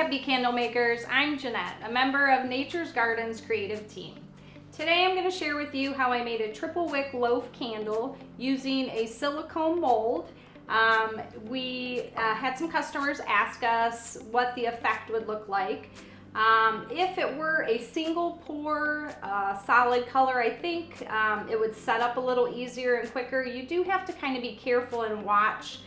Happy Candle Makers, I'm Jeanette, a member of Nature's Gardens creative team. Today I'm going to share with you how I made a triple wick loaf candle using a silicone mold. We had some customers ask us what the effect would look like. If it were a single pour solid color, I think it would set up a little easier and quicker. You do have to kind of be careful and watch.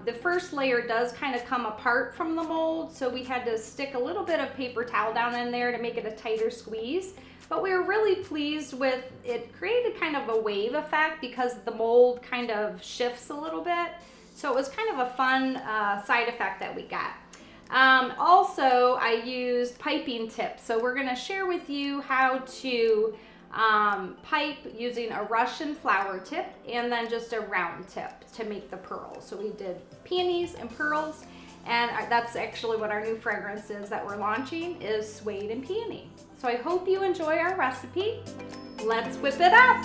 The first layer does kind of come apart from the mold, so we had to stick a little bit of paper towel down in there to make it a tighter squeeze. But we were really pleased with it. Created kind of a wave effect because the mold kind of shifts a little bit. So it was kind of a fun side effect that we got. Also, I used piping tips. So we're going to share with you how to pipe using a Russian flower tip and then just a round tip to make the pearls. So we did peonies and pearls, and that's actually what our new fragrance is that we're launching, is Suede and Peony. So I hope you enjoy our recipe. Let's whip it up.